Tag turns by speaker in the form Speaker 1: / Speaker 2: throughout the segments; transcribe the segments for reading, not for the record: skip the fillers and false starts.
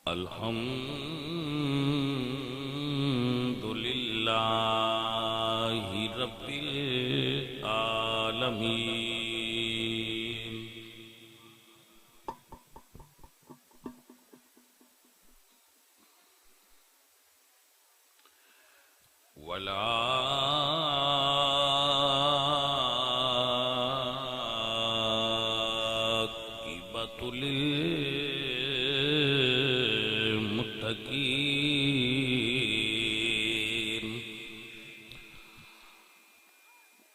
Speaker 1: الحمدللہ رب العالمین والعاقبۃ للمتقین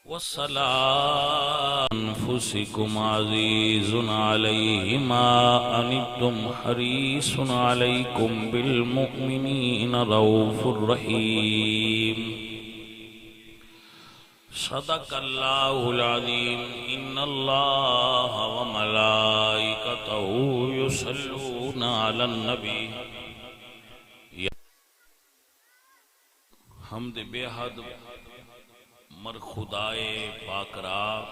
Speaker 1: والصلاة أنفسكم عزيز عليه ما أنتم حريص عليكم بالمؤمنين رؤوف رحيم صدق الله العظيم إن الله وملائكته يصلون على النبي حمد بے حد مر خدائے پاکرا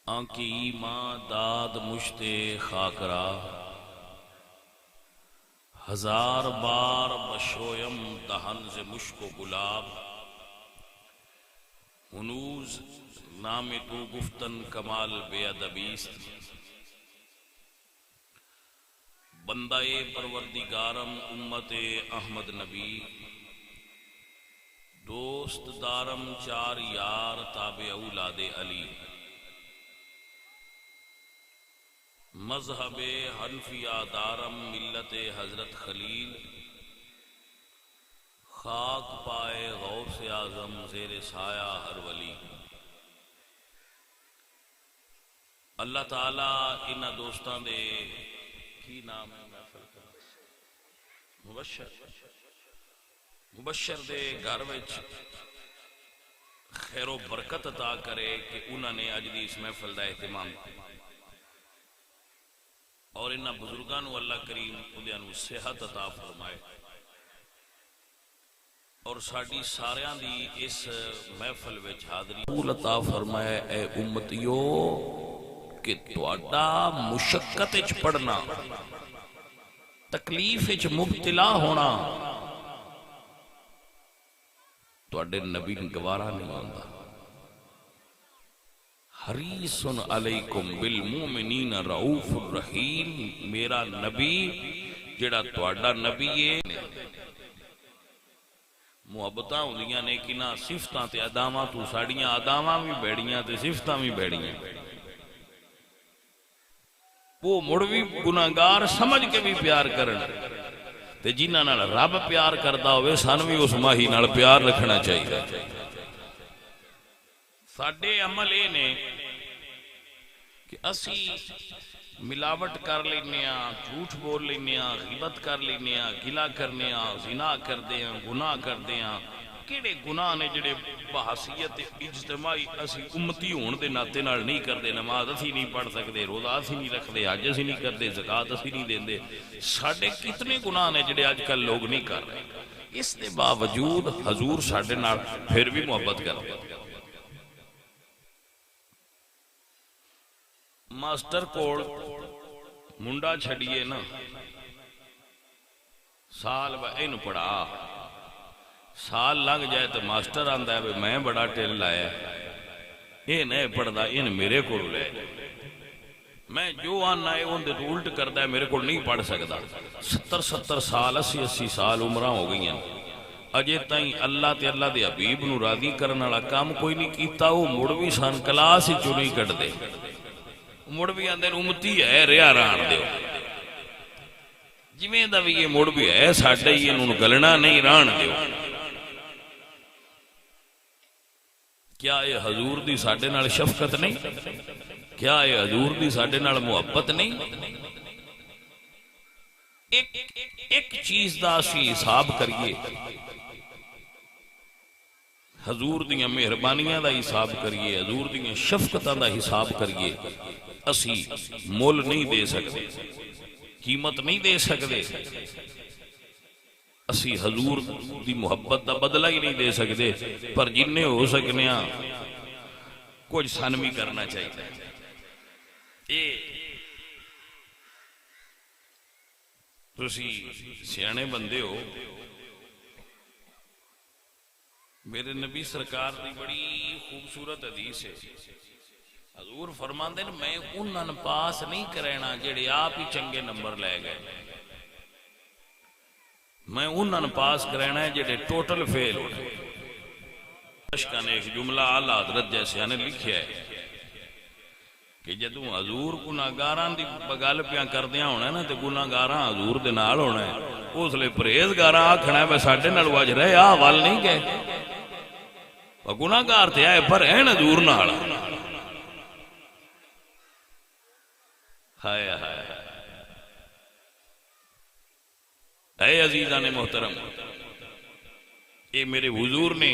Speaker 1: آنکی ایمان داد مشتے خاکرا ہزار بار بشویم دہن سے مشک و گلاب ہنوز نام تو گفتن کمال بے ادبیست بندہ پروردگارم امت احمد نبی دوست دارم چار یار تابع اولاد علی مذہب حنفیہ دارم ملت حضرت خلیل خاک پائے غوث اعظم زیر سایہ ہر ولی اللہ تعالیٰ انہاں دوستاں دے کی نام ہے مبشر دے گھر وچ خیر و برکت عطا کرے کہ انہوں نے اج دی اس محفل دا اہتمام اور انہاں بزرگانو اللہ کریم انہوں صحت عطا فرمائے اور ساڈی ساریاں دی اس محفل وچ حاضری عطا فرمائے اے امتیو کہ تواڈا مشقت وچ پڑھنا تکلیف وچ مبتلا ہونا تواڈے نبی گوارا نہیں ہوندا حریص علیکم بالمومنین رؤوف الرحیم میرا نبی جڑا تواڈا نبی ہے محبتاں ہوندیاں نے کنا صفتاں تے اداواں تو ساڈیاں اداواں بھی بیڑیاں تے صفتاں بھی بیڑیاں وہ مڑ بھی گناہگار سمجھ کے بھی پیار کرن تے جنہاں نال رب پیار کردا ہوئے سان بھی اس ماہی نال پیار رکھنا چاہیے ساڈے عمل اے نے کہ اسی ملاوٹ کر لینے ہاں جھوٹ بول لینے ہاں غیبت کر لینے ہاں گلا کرنے ہاں زنا کردے ہاں گناہ کردے ہاں کیڑے گناہ نے جڑے بحثیت اجتماعی اسی امتی ہون دے ناتے نال نہیں کردے نماز اسی نہیں پڑھ سکدے روزہ اسی نہیں رکھدے حج اسی نہیں کردے زکات اسی نہیں دیندے ساڈے کتنے گناہ نے جڑے اج کل لوگ نہیں کر رہے اس دے باوجود حضور ساڈے نال پھر بھی محبت کردے ماسٹر کول منڈا چھڑیے نا سال اینو پڑھا سال لگ جائے تو ماسٹر آندا ہے میں بڑا ٹیل لایا یہ نہیں پڑھدا ان میرے کو لے میں جو آنا ہے ان دے تو الٹ کردا ہے میرے کو نہیں پڑھ سکدا 70 سال 80 سال عمراں ہو گئی ہیں اجے تائیں اللہ تے اللہ دے حبیب نو راضی کرن والا کام کوئی نہیں کیتا وہ مڑ بھی سان کلاس ہی چوں نہیں کٹ دے مڑ بھی آندے امتی ہے ریا ران دیو جویں دا بھی یہ مڑ بھی ہے ساڈے ہی انہوں گلنا نہیں ران دیو کیا یہ حضور دی ساڈے نال شفقت نہیں کیا یہ حضور دی ساڈے نال محبت نہیں ایک چیز دا اسی حساب کریے حضور دیاں مہربانیاں دا حساب کریے حضور دیاں شفقتاں دا حساب کریے اسی مول نہیں دے سکتے قیمت نہیں دے سکتے اسی حضور دی محبت دا بدلہ ہی نہیں دے سکتے پر جننے ہو سکنے ہاں کچھ سانوی کرنا چاہیے تسی سیانے بندے ہو. میرے نبی سرکار دی بڑی خوبصورت حدیث ہے. حضور فرماندے نے میں انہاں پاس نہیں کرینا جڑے آپ ہی چنگے نمبر لے گئے، میں انہاں پاس کرینا ہے جڑے ٹوٹل فیل ہو گئے. اشکا نے ایک جملہ اعلیٰ حضرت جیسے نے لکھیا ہے کہ جدوں حضور گناہگاراں دی گل پیاں کردیاں ہونا نا تے گناہگاراں حضور دے نال ہونا ہے، اس لیے پرہیزگاراں آکھنا ہے بے ساڈے نال وج رہے آ ول نہیں گئے، گناہگار تے آئے پر ہیں حضور نال. ہائے ہائے اے عزیزان محترم، اے میرے حضور نے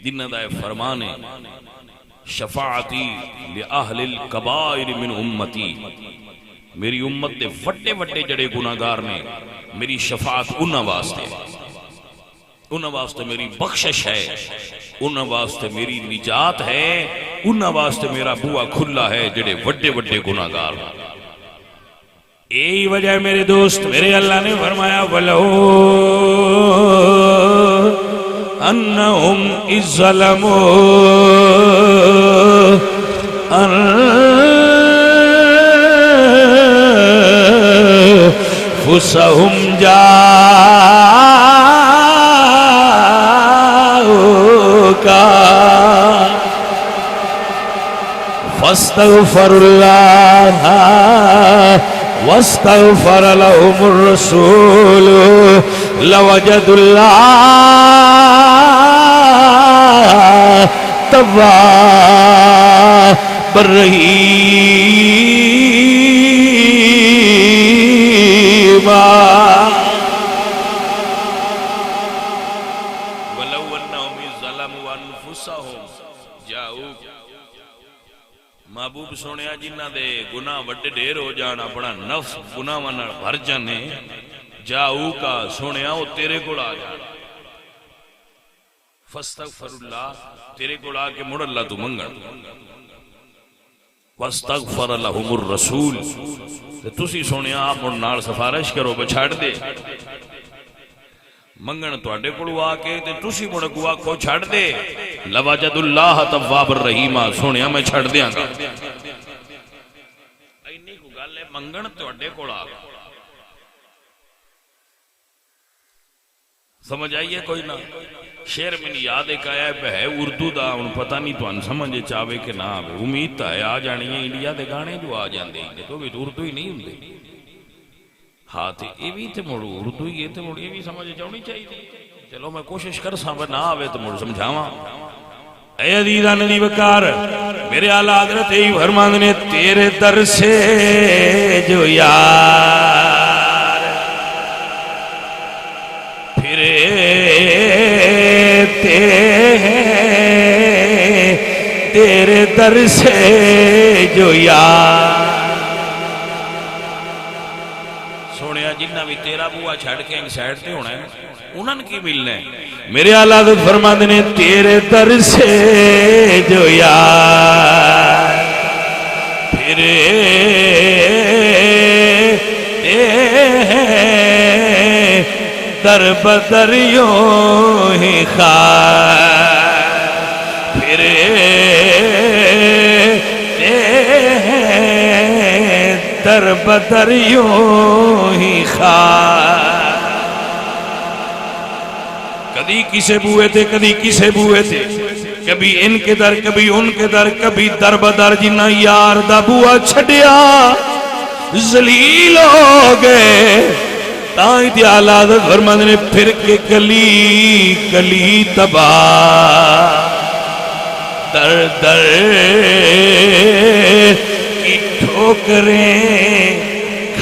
Speaker 1: جنہ دا فرمان ہے شفاعتی لأہل الکبائر من امتی، میری امت دے وڈے وڈے جڑے گناہگار نے میری شفاعت انہاں واسطے، انہاں واسطے میری بخشش ہے، انہاں واسطے میری نجات ہے، انہاں واسطے میرا بوا کھلا ہے جڑے وڈے وڈے گناہگار. یہی وجہ ہے میرے دوست، میرے اللہ نے فرمایا وَلَوْ أَنَّهُمْ إِذْ ظَلَمُوا أَنفُسَهُمْ جَاءُوكَ فَاسْتَغْفَرُوا اللَّهَ وَاسْتَغْفَرَ لَهُمُ الرَّسُولُ لَوَجَدُوا اللَّهَ تَوَّابًا رَحِيمًا. وَلَوْ أَنَّهُمْ إِذْ ظَلَمُوا أَنفُسَهُمْ جَاءُوكَ، محبوب سونیا جنہ دے گناہ وڈے ڈھیر ہو جان، اپنا نفس گناہ نال بھر جانے، جاؤ کا سونیا وہ تیرے کو آ جان، فاستغفر اللہ، تیرے کو آ کے مڑ اللہ تو منگن، واستغفر لہم الرسول، تسی سونیا آپ مڑ نال سفارش کرو بچھاڑ دے منگن تو اڈے کو آ کے تسی مڑ کو آکھو چھاڑ دے، لوجد اللہ تواب الرحیم، سونیا میں چھڑ دیاں گا. اینی کو گل ہے منگن تو اڈے کو آ گا. سمجھ آئیے کوئی نہ؟ شعر میں یاد ایک آیا ہے اردو دا، ان پتہ نہیں تو ان سمجھے چاہے کہ نہ آوے، امید تا ہے آ جانی ہے. انڈیا دے گانے جو آ جاندے ہیں تو بھی اردو ہی نہیں ہوندے. ہاں تے یہ بھی تے مڑو اردو ہی ہے تے مڑ یہ بھی سمجھ جاؤنی چاہیے. چلو میں کوشش کر ساں نہ آوے تو مڑ سمجھاواں. اے عزیزان دی وقار، میرے اعلیٰ حضرت یہی فرمان نے تیرے در سے جو یار پھرے تیرے در سے جو یار، سونیا جنہ بھی تیرا بوا چھڑ کے ایک سائڈ تے ہونا ہے انہاں کی ملنا ہے. میرے اعلیٰ حضرت فرماتے نے تیرے در سے جو یار پھرے در بدر یوں ہی خار پھرے در بدر یوں ہی خار. کبھی کسے بوئے تھے کبھی کسے بوئے تھے، کبھی ان کے در کبھی ان کے در، کبھی در بدر جنہ یار دا بوا چھڑیا ذلیل ہو گئے. تائیں دی آلات فرمانے نے پھر کے کلی کلی تباہ در در کی ٹھوکریں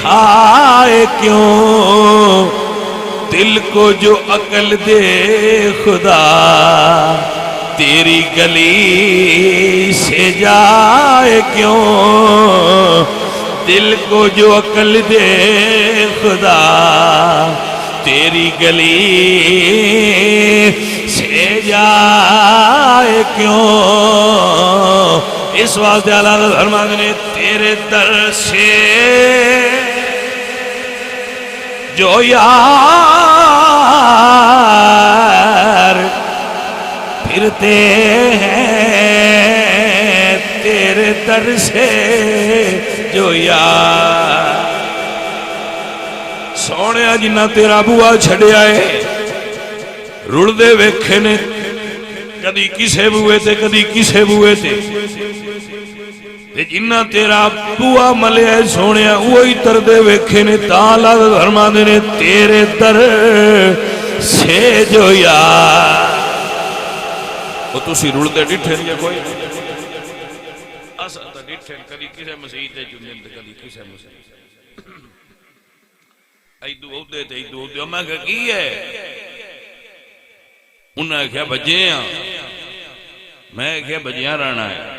Speaker 1: کھائے کیوں، دل کو جو عقل دے خدا تیری گلی سے جائے کیوں، دل کو جو عقل دے خدا تیری گلی سے جائے کیوں. اس واسطے اللہ فرماتے نے تیرے در سے
Speaker 2: جو یار پھرتے ہیں تیرے در سے جو یار سونے جنہ تیرا بوا چھڑیا ہے رڑ دے ویکھے نے کدی کسے بوئے تے کدی کسے بوئے تے جنہ تیرا بوا ملے ہے سونے وہی تردے ویکھے نے تالا دھرما دینے تیرے در سے جو یار وہ تسی رڑ دے ڈٹھن یا کوئی اسا تا ڈٹھن کدی کسے مسیح تے جنن تے کدی کسے مسیح ایدو عہدے تے ایدو عہدے میں کہا کی ہے انہوں نے کہا بجیاں میں کہا بجیاں رہنا ہے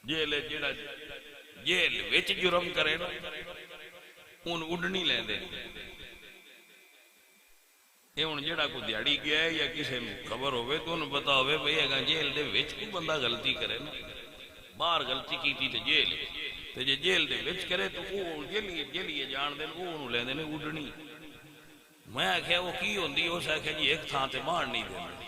Speaker 2: جیل ویچ جرم کرے نا ان اڈنی لے دے یہ ان جیڑا کو دیاڑی گیا ہے یا کسے خبر ہوئے تو انہوں بتا ہوئے بھئی اگر جیل دے ویچ کو بندہ غلطی کرے نا باہر غلطی کی تھی تو جیل تو جے جیل دے ویچ کرے تو وہ جیلیے جان دے وہ انہوں لے دینے اڈنی میں آکھیا وہ کی ہوندی ہو سکھا جی ایک تھا تے مار نہیں دینا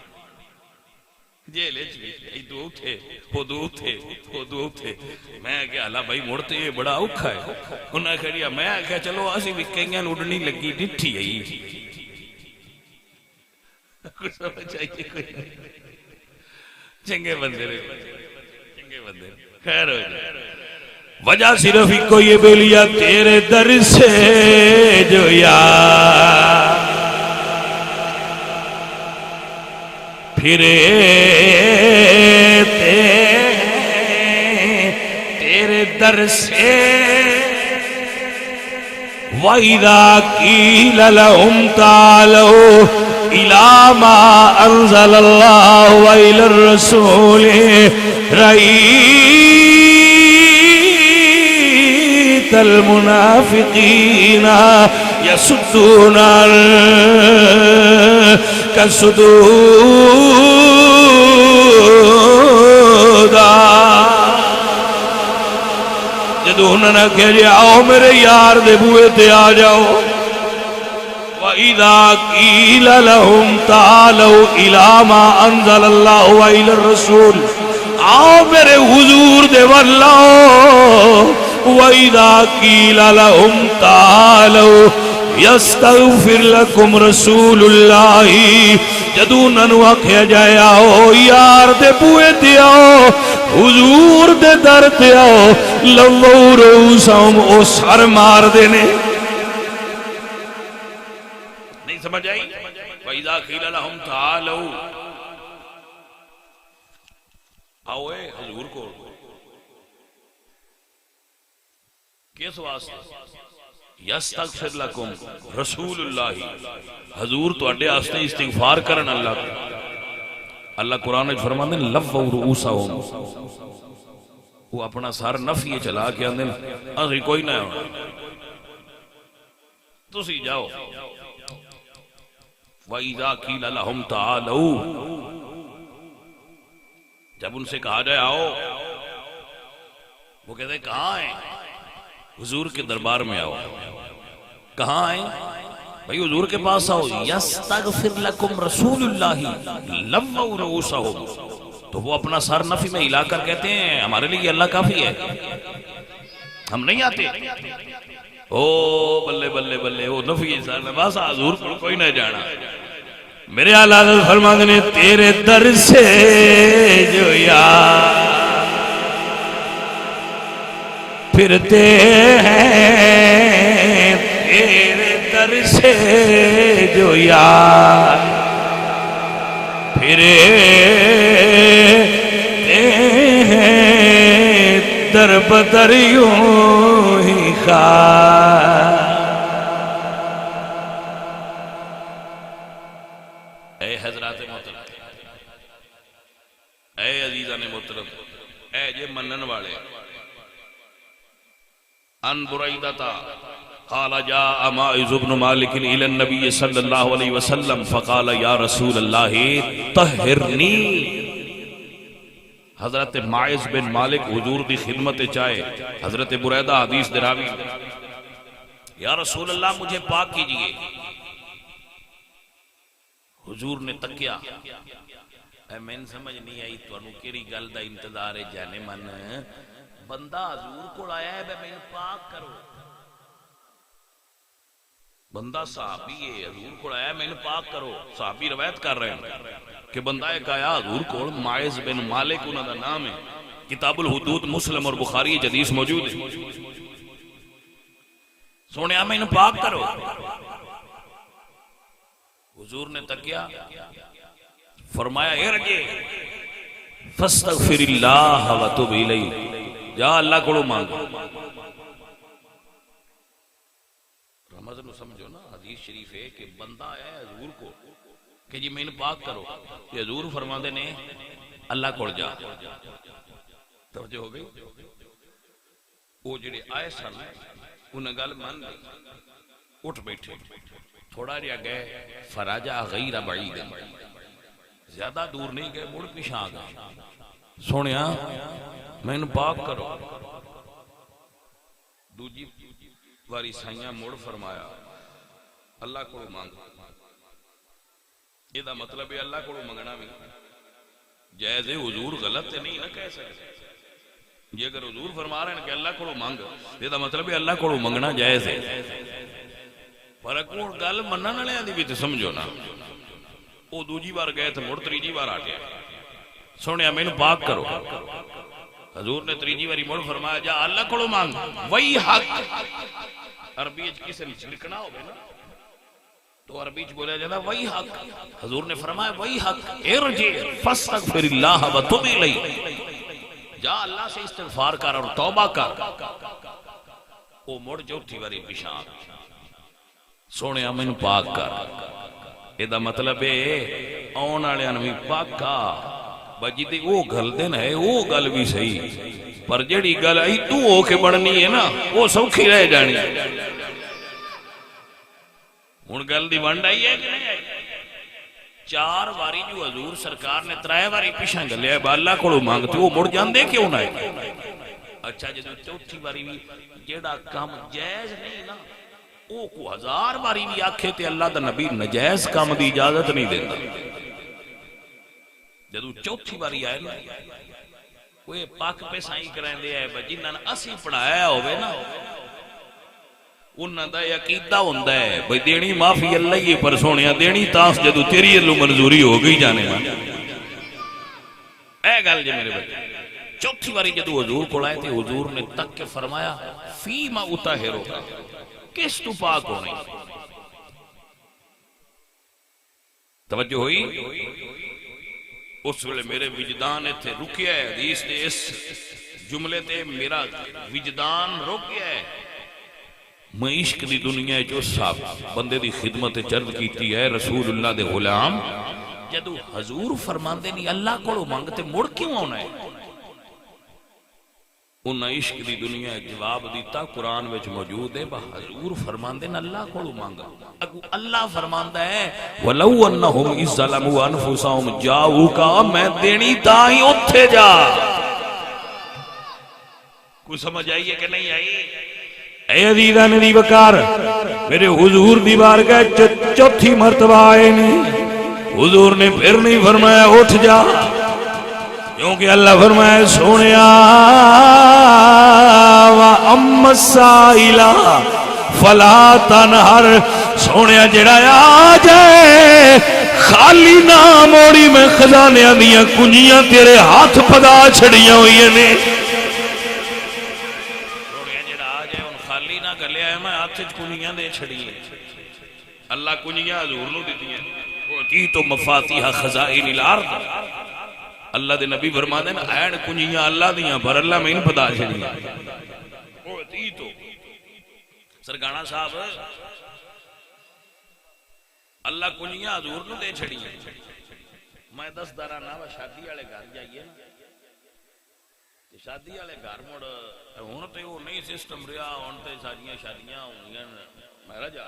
Speaker 2: جیل بھی ایدو تھے خودو تھے میں آکھیا اللہ بھائی مڑتے یہ بڑا اوکھا ہے انہوں نے کہا میں آکھیا چلو اسی بھی کہیں اڈنی لگی ڈٹھی ہے کچھ سمجھ آئیے کوئی چنگے بندے خیر ہو جائے وجہ صرف ہی کو یہ بولیا تیرے در سے جو یار پھرے تیرے در سے وَإِذَا قِيلَ لَهُمْ تَعَالَوْا إِلَى مَا أَنزَلَ اللَّهُ وَإِلَى الرَّسُولِ رَأَيْتَ الْمُنَافِقِينَ يَصُدُّونَ عَنكَ صُدُودًا جدو انہوں نے کہا جی آؤ میرے یار دے بوئے تے آ جاؤ وَإِذَا قِيلَ لَهُمْ تَعَالَوْا إِلَى مَا أَنزَلَ اللَّهُ وَإِلَى الرَّسُولِ آؤ میرے حضور دے واللہ وَإِذَا قِيلَ لَهُمْ تَعَالَوْا يَسْتَغْفِرْ لَكُمْ رَسُولُ اللَّهِ جدو ننو آکھیا جائے آؤ یار دے بوئے تے آؤ حضور دے در تے آؤ لَوَّوْ رُؤُوسَهُمْ او سر مار دینے نہیں سمجھ آئی وَإِذَا قِيلَ لَهُمْ تَعَالَوْا آؤ اے حضور کو کس واسطے یستغفر لکم رسول اللہ حضور تو اڈے آستے استغفار کرن اللہ قرآن فرماندے لَوَّوْ رُؤُوسَهُمْ وہ اپنا سر نفی چلا کے اندے اسی کوئی نہ ہونا تسی جاؤ وَإِذَا قِيلَ لَهُمْ تَعَالَوْا جب ان سے کہا جائے آؤ وہ کہتے ہیں کہاں ہیں حضور کے دربار میں آؤ کہاں آئیں بھئی حضور کے پاس آؤ یستغفر لکم رسول اللہ لَوَّوْ رُؤُوسَهُمْ تو وہ اپنا سر نفی میں ہلا کر کہتے ہیں ہمارے لیے اللہ کافی ہے ہم نہیں آتے او بلے بلے بلے وہ نفی سر بس حضور کو کوئی نہ جانا میرے اعلیٰ فرماتے نے تیرے در سے جو یار پھرتے ہیں تیرے در سے جو یار پھرے ہیں در بدر یوں ہی خواہ اے حضرات محترم اے عزیزان محترم اے جے منن والے ان برائدتا قال جاء ماعز بن مالک الى النبی صلی اللہ علیہ وسلم فقال یا رسول اللہ طہرنی حضرت ماعز بن مالک حضور دی خدمت چاہے حضرت برائدہ حدیث دراوی یا رسول اللہ مجھے پاک کیجئے. حضور نے تکیا. اے میں سمجھ نہیں آئی تانوں کیڑی گل دا انتظار ہے جانے من. بندہ حضور کو آیا ہے میں پاک کرو. بندہ صحابی ہے حضور کو آیا میں پاک کرو. صحابی روایت کر رہے ہیں کہ بندہ ایک آیا حضور کو, ماعز بن مالک انہاں دا نام ہے, کتاب الحدود مسلم اور بخاری حدیث موجود ہے. سونے میں پاک کرو. حضور نے تکیا, فرمایا ارجع فاستغفر اللہ وتوب الیہ, جا اللہ کو مانگ. رمضان نو سمجھو نا, حدیث شریف ہے کہ بندہ آیا ہے حضور کو کہ جی میں پاک کرو. کہ حضور فرماندے نے اللہ کو جا. توجہ ہو گئی. وہ جڑے آئے سن انہیں گل مان لی, اٹھ بیٹھے, تھوڑا جہا گئے, فراجا غیر بعید, زیادہ دور نہیں گئے, مڑ پیچھے آ گئے. سونیا میں پاک کرو. دوجی واری سائیاں مڑ فرمایا اللہ کو مانگ. یہ مطلب ہے اللہ کو منگنا بھی جائز ہے. حضور غلط ہے نہیں نہ کہہ سکتے. یہ اگر حضور فرما رہے ہیں کہ اللہ کو مانگ, یہ مطلب ہے اللہ کو منگنا جائز ہے. پر کو گل منن والے دی بھی تے سمجھو نا. وہ دوجی بار گئے تھے, مڑ تیجی بار آ گیا. سونیا مینوں پاک کرو. حضور نے تیجی باری مڑ فرمایا جا اللہ کو مانگ. وہی حق عربی کسی نے لکھنا ہوگا نا تو عربی بولیا جاتا وہی حق. حضور نے فرمایا وہی حق, ارجع فاستغفر اللہ وتوب الیہ, جا اللہ سے استغفار کر اور توبہ کر. وہ مڑ چوتھی باری پیچھے آ گیا. سونیا مینوں پاک کر. یہ مطلب ہے آن والے بھی پاکا بجی تے وہ گل دین ہے, وہ گل بھی صحیح, پر جڑی گل آئی تو ہو کے بڑھنی ہے نا وہ سوکھی رہ جانی. ہن گل دی ونڈ آئی ہے کہ نہیں آئی؟ 4 واری جو حضور سرکار نے 3 واری پیچھے گلیا ہے اللہ کو مانگتے, وہ مڑ جاندے کیوں نہ ہے؟ اچھا جدو چوتھی واری بھی جیڑا کام جائز نہیں نا وہ کو 1000 باری بھی آکھے تے اللہ دا نبی نجائز کام دی اجازت نہیں دیتا. جدو چوتھی باری آئے نا وہ پاک پہ سائیں کریں دے آئے جنہاں نے اسی پڑھایا ہوئے نا انہاں دا عقیدہ ہوندہ ہے بھئی دینی معافی اللہ ہی پر سونیا دینی تاس جدو تیری اللہ منظوری ہو گئی جانے نا. اے گل جے میرے بچے, چوتھی باری جدو حضور کو لائے تھے حضور نے تک کے فرمایا فیما اتاہرو, کس تو پاک ہونے. توجہ ہوئی؟ اس ویلے میرے وجدان تھے رکیا ہے. حدیث نے اس جملے تے میرا وجدان رکیا ہے. میں عشق دی دنیا جو صاحب بندے دی خدمت چرد کیتی ہے رسول اللہ دے غلام, جدو حضور فرماندے نہیں اللہ کو مانگتے مڑ کیوں ہونا ہے؟ انہاں عشق دی دنیا جواب دیتا قرآن وچ موجود ہے حضور فرماندے نا اللہ کو مانگا. اگو اللہ فرماندا ہے وَلَوْ أَنَّهُمْ إِذْ ظَلَمُوا أَنفُسَهُمْ جَاءُوكَ, میں دینی تاہی اتھے جا. کوئی سمجھ آئی ہے کہ نہیں آئی؟ اے عزیزہ نے دی وکار میرے حضور دی بارگاہ چوتھی مرتبہ آئے نہیں, حضور نے پھر نہیں فرمایا اٹھ جا, کیونکہ اللہ فرمایا سونیا وَأَمَّا السَّائِلَ فَلَا تَنْهَرْ, سونیا جڑا آ جائے خالی نہ موڑی میں خزانے دیاں کنجیاں تیرے ہاتھ پدا چھڑیاں ہوئی نے. سونیا جڑا آ جائے ان خالی نہ گلیا ہے میں ہاتھ کنجیاں دے چھڑیاں. اللہ کنجیاں حضور نو دیتی ہیں وَأُوتِیتُ مَفَاتِحَ خَزَائِنِ الْأَرْضِ, اللہ دے نبی فرما دے نا این کنجیاں اللہ دیاں پر اللہ میں ان پدا چھڑیاں. وَأُوتِیتُ سرگانا صاحب اللہ کنجیاں حضور نو دے چھڑیاں. میں 10 دارہ نہ شادی والے گھر جائیے نا, شادی والے گھر مڑ ہن تے وہ نہیں سسٹم رہا, ہن تے ساریاں شادیاں ہونیاں میرا جا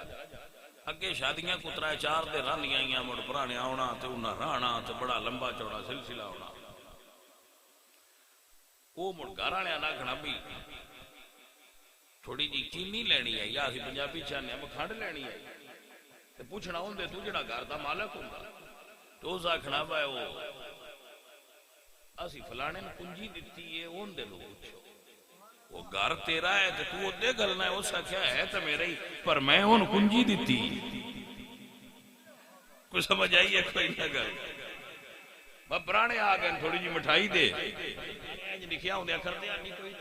Speaker 2: اگے شادیاں کترا 4 دے رانیاں آئیاں مڑ پرانے آنا تے انہاں رہنا تے بڑا لمبا چوڑا سلسلہ ہونا. وہ مڑ گھر والے نہ کھنا بھی
Speaker 1: تھوڑی جی چینی لینی ہے یا اسی پنجابی چاہنے ہم کھنڈ لینی ہے تے پوچھنا ہوندے تو جڑا گھر دا مالک ہوندا تو اس آکھنا بھائی وہ اسی فلانے نے کنجی دتی ہے اون دے لو پوچھو وہ گھر تیرا ہے تے تو اودے گلنا ہے اس آکھیا ہے تے میرا ہی پر میں اون کنجی دتی کوئی سمجھ آئی ہے کوئی نہ گل میں پرانے آ گئے تھوڑی جی مٹھائی دے لکھیا ہوندے کردے نہیں کوئی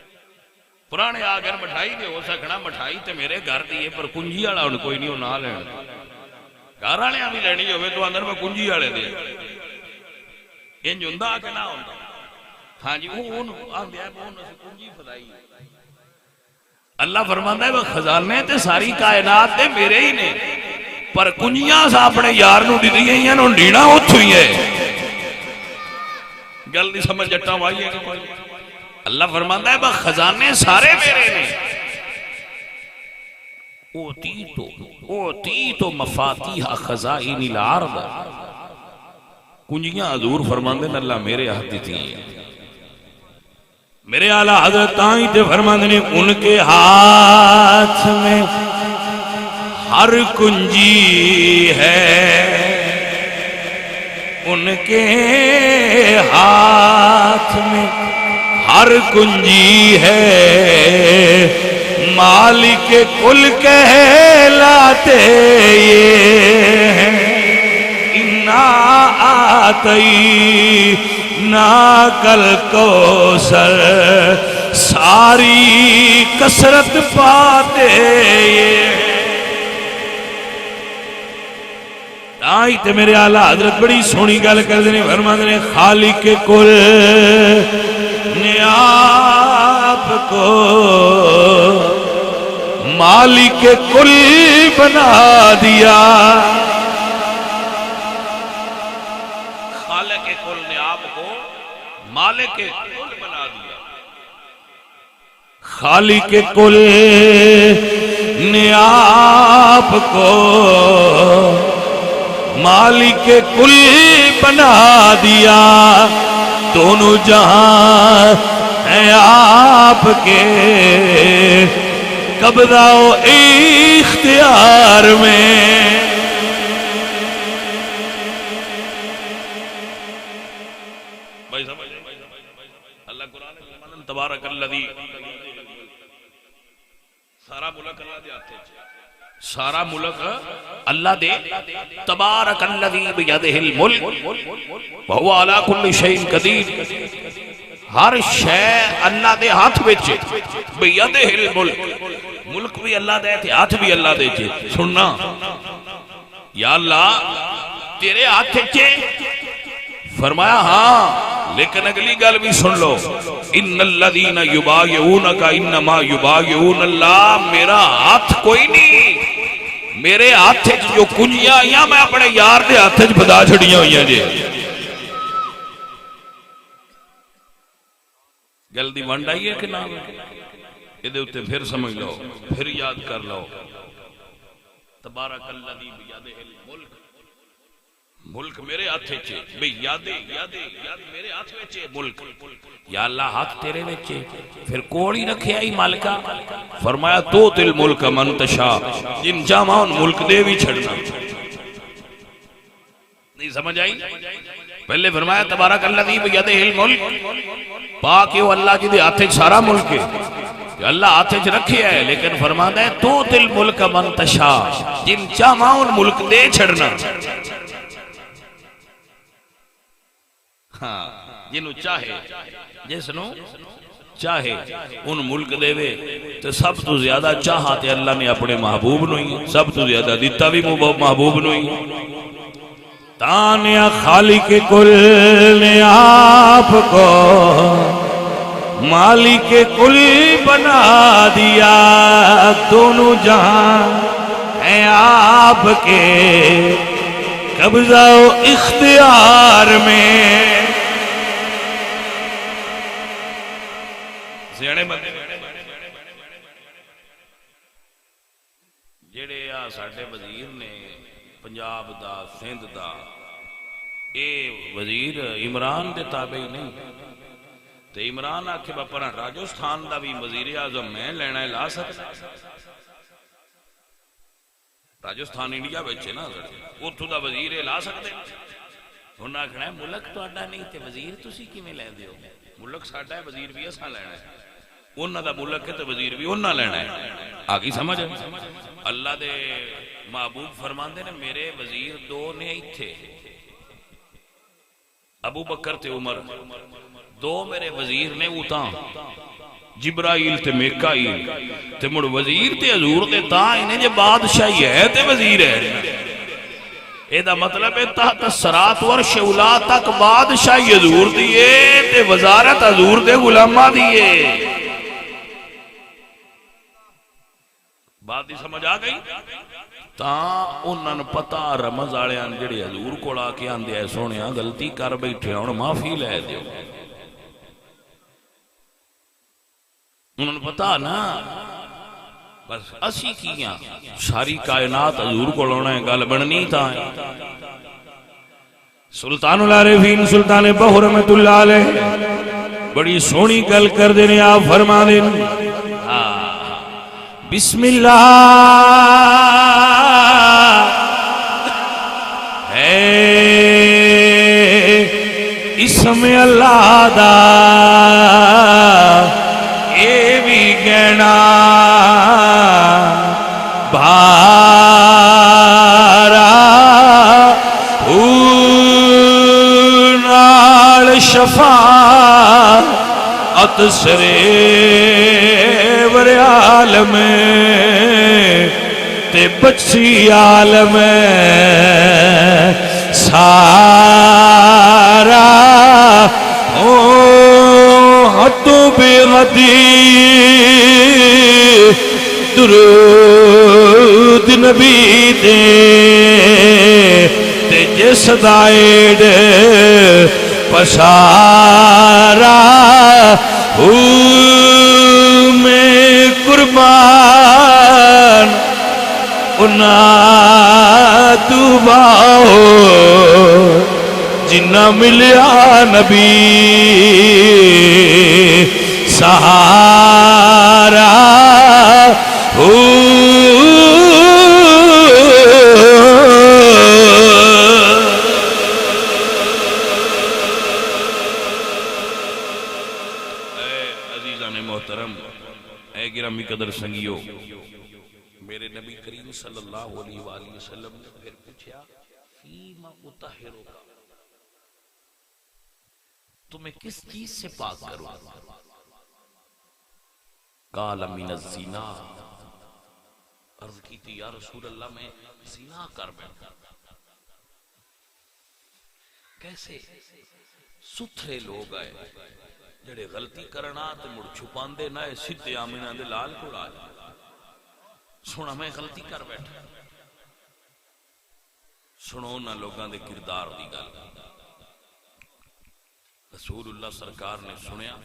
Speaker 1: پرانے آ گئے مٹھائی دے ہو سکنا مٹھائی تے میرے گھر دی ہے پر کنجی والا ہن کوئی نہیں نہ لین گھر والے بھی لینی ہوے تو اندر میں کنجی والے دے انج ہوندا کہ نہ ہوندا ہاں جی اون آندے اون کنجی فدائی اللہ فرماندا ہے وہ خزانے تے ساری کائنات دے میرے ہی نے پر کنجیاں سا اپنے یار نو دی دیاں نو ڈینا اوتھوں ہی ہے گل نہیں سمجھ جٹا وائی ہے کوئی اللہ فرماندا ہے وہ خزانے سارے میرے نے اوتی تو مفاتیح خزائن الارض کنجیاں حضور فرماندے نے اللہ میرے ہاتھ دی تھی میرے اعلیٰ حضرت تائیں تے فرماندے نے ان کے ہاتھ میں ہر کنجی ہے ان کے ہاتھ میں ہر کنجی ہے مالک کل کہلاتے یہ ہیں انا آتی نا کل کوثر ساری کثرت پاتے یہ آئی تے میرے اعلیٰ حضرت بڑی سونی گل کر دینے فرماتے ہیں خالق کل نے آپ کو مالک کل بنا دیا خالق کل نے آپ کو مالک کل بنا دیا خالق کل نے آپ کو مالک کل بنا دیا دونوں جہاں ہیں آپ کے قبضہ و اختیار میں بھائی سمجھ اللہ قرآن میں تبارک الذی سارا ملک اللہ دے آتے سارا ملک اللہ دے تبارک الذی بیدہ الملک وہو علی کل شیء قدیر ہر شے اللہ دے ہاتھ وچ بیدہ الملک ملک بھی اللہ دے تے ہاتھ بھی اللہ دے چے سننا یا اللہ تیرے ہاتھ چے فرمایا ہاں لیکن اگلی گل بھی سن لو ان الذین یبایعونک انما یبایعون اللہ میرا ہاتھ کوئی نہیں میرے ہاتھ جو کنجیاں آئیاں میں اپنے یار دے ہاتھ بدا چھڑیاں ہوئیاں جے گل دی ونڈ آئی ہے کہ نہ یہ دے اتے پھر سمجھ لو پھر یاد کر لو تبارک الذی بیدہ الملک ملک میرے ہاتھ چے بھئی یاد میرے ہاتھ وچے ملک یا اللہ ہاتھ تیرے وچے پھر کوڑی رکھے آئی مالکہ فرمایا تو تل ملک من تشاء جن جامعہ ان ملک دے بھی چھڑنا نہیں سمجھ آئی پہلے فرمایا تبارک الذی بیدہ الملک پاک وہ اللہ جی دے ہاتھ سارا ملک ہے اللہ ہاتھ رکھے ہے لیکن فرماتا ہے تو تل ملک من تشاء جن جامعہ ان ملک دے چھڑنا ہاں جنہوں چاہے جسنوں چاہے ان ملک دے وے تو سب تو زیادہ چاہاتے اللہ نے اپنے محبوب نوئی سب تو زیادہ دیتا بھی محبوب نوئی تانیا خالق کل نے آپ کو مالک کل بنا دیا دونوں جہاں ہیں آپ کے قبضہ و اختیار میں سیانے بندے جڑے آ ساڈے وزیر نے پنجاب دا سندھ دا اے وزیر عمران دے تابعی نہیں تے عمران آکھے باپا راجستھان دا بھی وزیر اعظم میں لینا ہے لا سکتا راجستھان انڈیا بچے نا اتھو دا وزیر لا سکتے انہاں آکھنا ہے ملک تو اڈا نہیں تے وزیر تسی کیویں لے دیو ملک ساڈا ہے وزیر بھی اساں لینا ہے انہاں دا ملک ہے تے وزیر بھی انہاں لینا ہے آگی سمجھ اللہ دے محبوب فرماندے نے میرے وزیر دو نے ایتھے ابو بکر تے عمر دو میرے وزیر نے اوتاں جبرائیل تے میکائیل تے مڑ وزیر تے حضور تے تاں انہیں جے بادشاہی ہے تے وزیر ہے اے دا مطلب ہے تحت سرات ورش اولا تک بادشاہی حضور دیئے تے وزارت حضور دے غلامہ دیئے بات ہی سمجھ آ گئی تاں انہاں نے پتا رمض آلیاں جڑے حضور کو آ کے آندے ہیں سونیا غلطی کر بیٹھے ہن معافی لے دیو انہوں نے پتا نا بس اسی کیاں ساری کائنات حضور کو لونا ہے گل بننی تھا سلطان العارفین سلطان بہو رحمت اللہ علیہ بڑی سونی گل کر دینے آپ فرما دینے بسم اللہ ہے اسم اللہ دا اے بھی گہنا بھارا نال شفاعت سرے عالم تے بچی عالم سارا ہتو بے غدی درود نبی دے تے جس دائیڈ پسارا قربان انا دعاؤ جنہ ملیا نبی سہارا عزیزان محترم اے گرامی قدر سنگیو میرے نبی کریم صلی اللہ علیہ وآلہ وسلم نے پھر پوچھا فیما اطہرو کا تمہیں کس چیز سے پاک کروں قال من الزنا عرض کی تھی یا رسول اللہ میں زنا کر بیٹھا کیسے ستھرے لوگ آئے جڑے غلطی کرنا تے مڑ چھپان دے نہ سدھے آمینہ دے لال کو آ جائے سونا میں غلطی کر بیٹھا سنو نہ لوگاں دے کردار دی گل رسول اللہ سرکار نے سنیا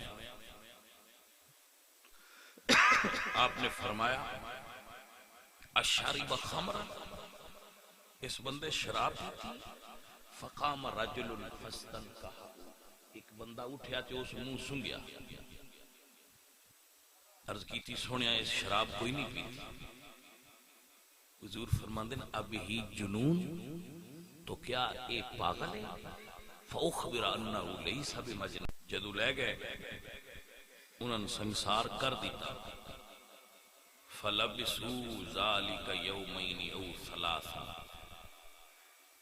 Speaker 1: آپ نے فرمایا اشارب خمر اس بندے شراب پیتی فقام رجل فستن کہا ایک بندہ اٹھیا تے اس منہ سنگیا عرض کی تھی سونیا اس شراب کوئی نہیں پیتی حضور فرماندے نا اب ہی جنون تو کیا اے پاگل ہے فاخبر انہو لیس بمجنون جدو لے گئے انہوں نے سنسار کر دیتا فلبسو ذالک یومین او ثلاثا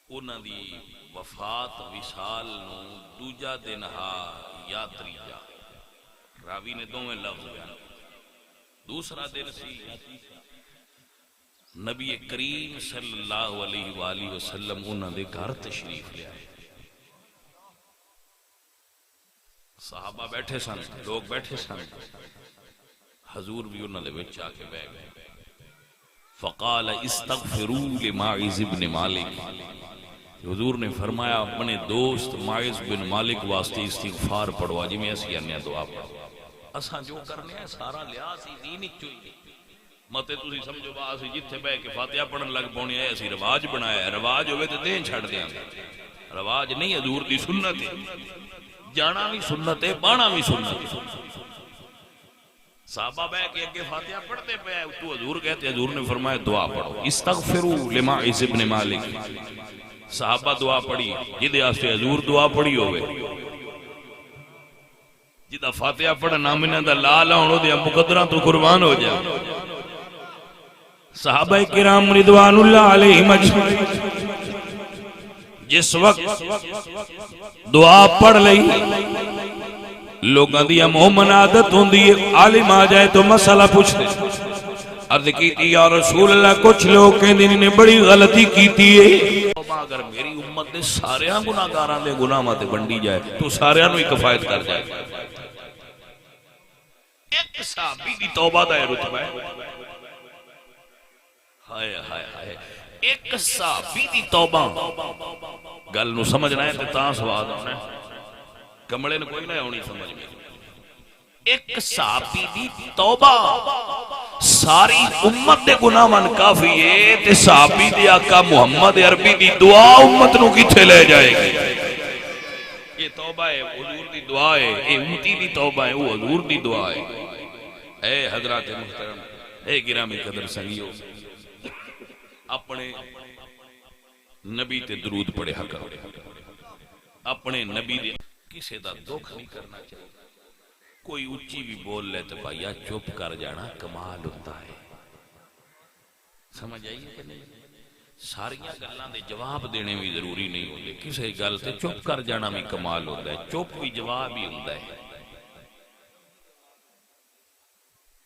Speaker 1: انہوں دی وفات وصال نو دوجا دن ہا یا تریجا راوی نے دو میں لفظ بیان دوسرا دن سی نبی کریم صلی اللہ علیہ وآلہ وسلم انہوں دے گھر تشریف لے آئے صحابہ بیٹھے سن لوگ بیٹھے سن حضور بھی انہوں نے بچ آ کے بیٹھ گئے فقال استغفروا لماعز بن مالک حضور نے فرمایا اپنے دوست ماعز بن مالک واسطے استغفار پڑھوا جی میں اسی انیا دعا پڑھوا اساں جو کرنے ہیں سارا لیا سی دین چوئی متے تسی سمجھو با اسی جتھے بہ کے فاتحہ پڑھن لگ پونے ہے اسی رواج بنایا ہے رواج ہوئے تو دین چھڑ دیاں رواج نہیں حضور دی سنت ہے جانا بھی سنت ہے، بانا بھی سنت ہے۔ صحابہ بہ کے اگے فاتحہ پڑھتے پہ تو حضور کہتے، حضور نے فرمایا دعا پڑھو، استغفروا لماعز ابن مالک۔ صحابہ دعا پڑھی، جدے آستے حضور دعا پڑھی ہوئے، جدہ فاتحہ پڑھا نامنہ دا لالا ہونو دیا مقدرہ تو قربان ہو جائے۔ صحابہ کرام رضوان اللہ علیہ مجمعین جس وقت دعا پڑھ لئی، لوگاں دیا مومن عادت ہوں دی عالم آ جائے تو مسئلہ پوچھتے، عرض کیتی یا رسول اللہ کچھ لوگ کہندے نے بڑی غلطی کیتی ہے، اگر میری امت دے سارے گناہگاراں دے گناہاں تے بنڈی جائے تو سارے نو ہی کفایت کر جائے۔ ایک صحابی دی توبہ دا رتبہ ہے، ہائے ہائے ہائے، ایک صحابی دی توبہ گل نو سمجھنا ہے تے تاں سواد ہونا ہے، کمڑے نے کوئی نہ ہونی سمجھ میں۔ ایک صحابی دی توبہ ساری امت دے گناہ من کافی ہے، تے صحابی دی آقا محمد عربی دی دعا امت نو کتھے لے جائے گی؟ یہ توبہ ہے، حضور دی دعا ہے، یہ امتی دی توبہ ہے، وہ حضور دی دعا ہے۔ اے حضرات محترم، اے گرامی قدر سنگیو، اپنے نبی تے درود پڑھے حق، اپنے نبی دے کسے دا دکھ نہیں کرنا چاہیے۔ کوئی اچھی بھی بول لے تو بھائیا چپ کر جانا کمال ہوتا ہے، سمجھ آئیے کہ نہیں؟ ساریاں گلاں دے جواب دینے بھی ضروری نہیں ہوتے، کسے گل تے چپ کر جانا بھی کمال ہوتا ہے، چپ بھی جواب ہی ہوتا ہے۔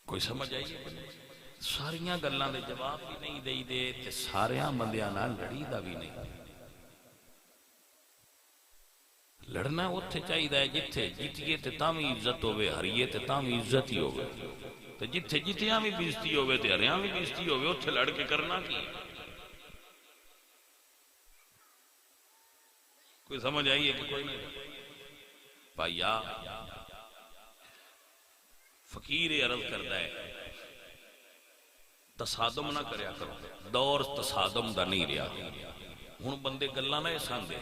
Speaker 1: کوئی سمجھ آئیے کہ نہیں؟ ساریاں گلاں دے جواب بھی نہیں دئی دے تے ساریاں بندیاں نال لڑی دا بھی نہیں۔ لڑنا اتھے چاہیے ہے جتھے جیتیے تے تاں بھی عزت ہوئے، ہریے تے تاں بھی عزت ہی ہوئے، تے جتھے جیتیاں بھی بیزتی ہوئے تے ہریاں بھی بیزتی ہوئے، اتھے لڑ کے کرنا کی؟ کوئی سمجھ آئیے کہ کوئی نہیں؟ بھائیا فقیر عرض کرتا ہے تصادم نہ کریا کرو، دور تصادم دا نہیں رہا، ہن بندے گلاں نہ سان دے،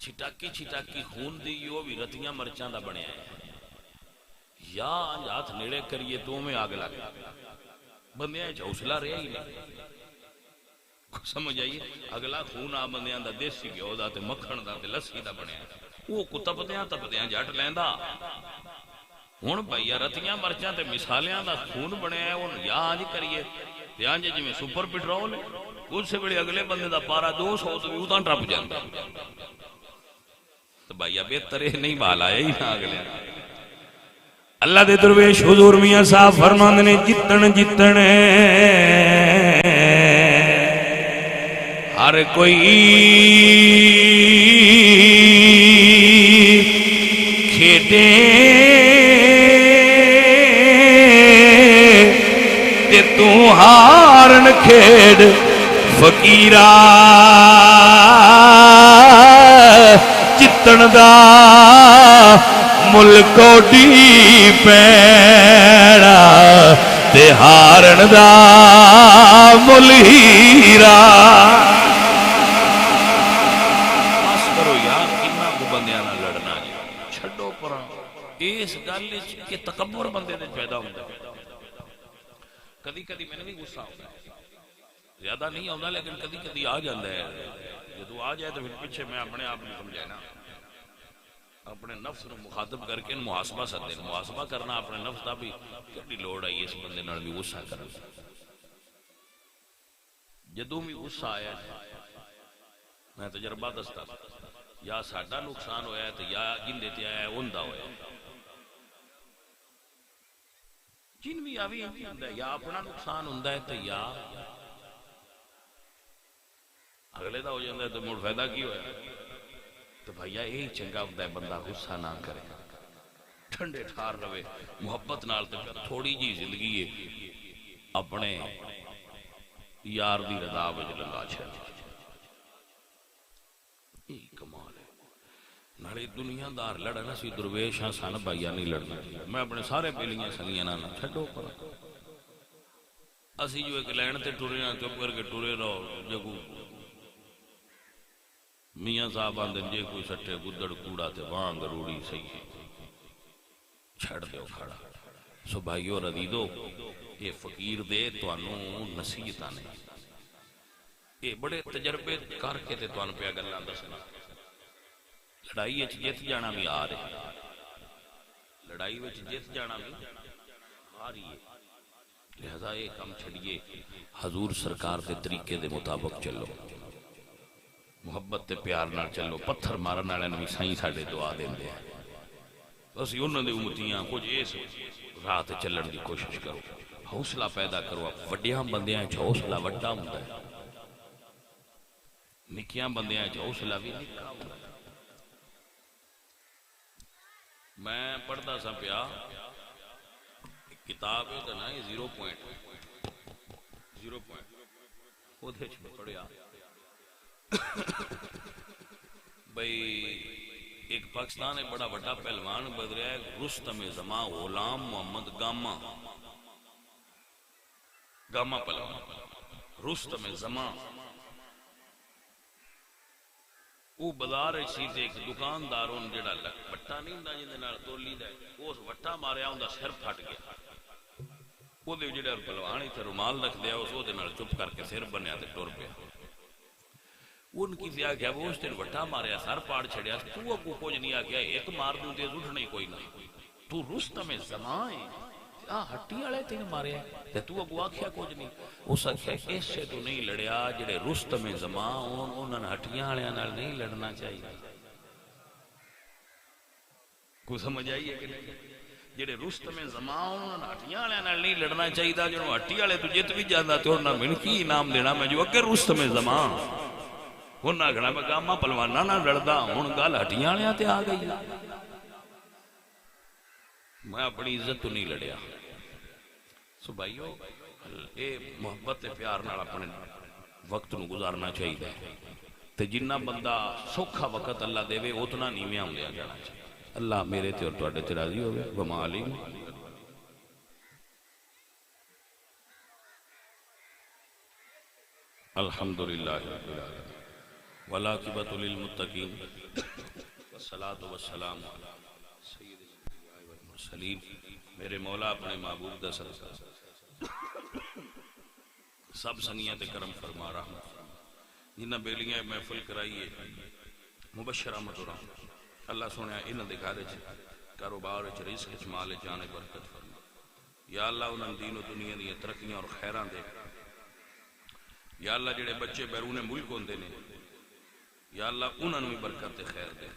Speaker 1: چھٹاکی چھٹاکی خون دی وہ بھی رتیاں مرچاں دا بنیا ہے، یا ہاتھ نیڑے کریے تو میں آگ لگ بندیاں حوصلہ رہا ہی نہیں۔ سمجھ آئیے اگلا خون آ بندیاں دا دیسی گھیو دا تے مکھن دا تے لسی دا بنیا، وہ کو تپدیاں جٹ لیندا۔ ہن بھائیا رتیاں مرچاں تے مثالیاں دا خون بنیا ہے، ہن یا آج کریے تے آج جویں سپر پٹرول ہے، اس سے بڑے اگلے بندے دا پارا 200 تو بھی اتاں ٹپ جاندا، تو بھائیا بہتر ہے نہیں بال آیا ہی نہ اگلے۔ اللہ دے درویش حضور میاں صاحب فرماندے نے جتن جتن ہر کوئی کھیڈے تے تو ہارن کھیڈ فقیرا، جتن دا ملکو ڈی پیڑا تے ہارن دا مل ہیرا۔ بس کرو یار، کنا کو بندیاں نال لڑنا جی، چھڈو پراں اس گل کہ تکبر بندے دے پیدا ہوندا ہے۔ کدی کدی میں بھی غصہ آتا ہے، زیادہ نہیں آتا لیکن کدی کدی آ جاتا ہے، جدو آ جائے تو پھر پیچھے میں اپنے آپ کو سمجھانا، اپنے نفس نو مخاطب کر کے محاسبہ سدے، محاسبہ کرنا اپنے نفس کا بھی کیڑی لوڑ آئی اس بندے نال بھی غصہ کرنا۔ جدوں بھی غصہ آیا میں تجربہ دستا، یا ساڈا نقصان ہویا ہے تو یا جندے تے آیا ہے اوندا ہویا ہے، جن بھی آوی ہوندا ہے، یا اپنا نقصان ہوندا ہے تو یا اگلے دا ہو جاتا ہے، تو مڑ فائدہ کی ہویا؟ تو بھائیا یہی چنگا ہوتا ہے بندہ غصہ نہ کرے، ٹھنڈے ٹھار رہے، محبت نال تے تھوڑی جی زندگی ہے اپنے یار دی رضا وچ لنگا چھڈ، یہ کمال ہے۔ نالے دنیا دار لڑنا سی درویش ہاں سن بھائیا نہیں لڑنا، میں اپنے سارے بیلیاں سنگیاں نہ چھڈو پر اسی جو ایک لین تے ٹرے ہاں چپ کر کے ٹرے رہو، جگو
Speaker 2: میاں صاحب آندے جے کوئی سٹے گدڑ کوڑا تے وہاں گروڑی صحیح ہے چھڑ دیو کھڑا. سو بھائیو ردیدو یہ فقیر دے توانوں نصیحتاں نے یہ بڑے تجربے کر کے تے توانوں پہ گلاں دسنا. لڑائی وچ جت جانا بھی آ رہے لڑائی وچ جت جانا بھی آ رہی ہے. لہذا یہ کام چھڑیے حضور سرکار دے طریقے دے مطابق چلو محبت تے پیار نال چلو. پتھر مارن والے بھی سائیں ساڈے دعا دیندے ہیں اسی انہاں دے امتیاں کچھ اس راہ تے چلن دی کوشش کرو. حوصلہ پیدا کرو. وڈیاں بندیاں وچ حوصلہ وڈا ہوندا ہے نکیاں بندیاں وچ حوصلہ بھی نکا ہوندا ہے. میں پڑھدا سا پیا کتاب ہے تے نا 0 پوائنٹ او دے وچ پڑھیا بھئی ایک پاکستان ہے بڑا بڑا پہلوان بدریا ہے رستم زماں غلام محمد گاما پہلوان رستم زماں. وہ بازار سی ایک دکاندار جڑا وٹا نہیں ہوندا جندے نال تولی دا اس وٹا ماریا اوندا سر پھٹ گیا. او دے جڑا پہلوان تے رومال رکھ دیا اس دے نال چپ کر کے سر بنیا تے ٹر پیا. ان کی دیا گیا وہ اس دن وٹا ماریا سر پاڑ چھڑیا تو اگو کچھ نہیں آ گیا ایک مار دوں تے اٹھنا ہی کوئی نہ. تو رستم زماں ہے ہٹی والے تین ماریا تے تو اگو آکھیا کچھ نہیں. اس آکھیا اس سے تو نہیں لڑیا جڑے رستم زماں انہاں نے ہٹیاں والےاں نال نہیں لڑنا چاہیے. کو سمجھ آئی ہے کہ نہیں؟ جڑے رستم زماں انہاں نے ہٹیاں والےاں نال نہیں لڑنا چاہیے. جڑوں ہٹی والے تو جت بھی جاندا تے انہاں مینوں کی انعام دینا میں جو اگے رستم زماں انہاں آکھنا میں گاما پلوانا نہ لڑدا ہن گل ہٹیاں والےاں تے آ گئی. میں اپنی عزت تو نہیں لڑیا. سو بھائیو اے محبت پیار نال اپنے وقت نو گزارنا چاہیے تے جنہ بندہ سوکھا وقت اللہ دے وے اتنا نیویاں ہوندیا جانا چاہیے. اللہ میرے تے اور تواڈے تے راضی ہوے. وما علینا الحمدللہ رب العالمین والعاقبۃ للمتقین والصلاۃ والسلام علی سید الانبیاء والمرسلین. میرے مولا اپنے محبوب دا صدقہ سب سنگیاں تے کرم فرما رحمت فرما. جنہ بیلیاں محفل کرائیے مبشرہ مدورہ اللہ سونے انہاں دے گھر وچ کاروبار وچ رزق وچ مال جان برکت فرما. یا اللہ انہاں دین و دنیا دی ترقیاں اور خیراں دے. یا اللہ جڑے بچے بیرون ملک ہوندے نے یا اللہ انہاں نوں بھی برکت تے خیر دے.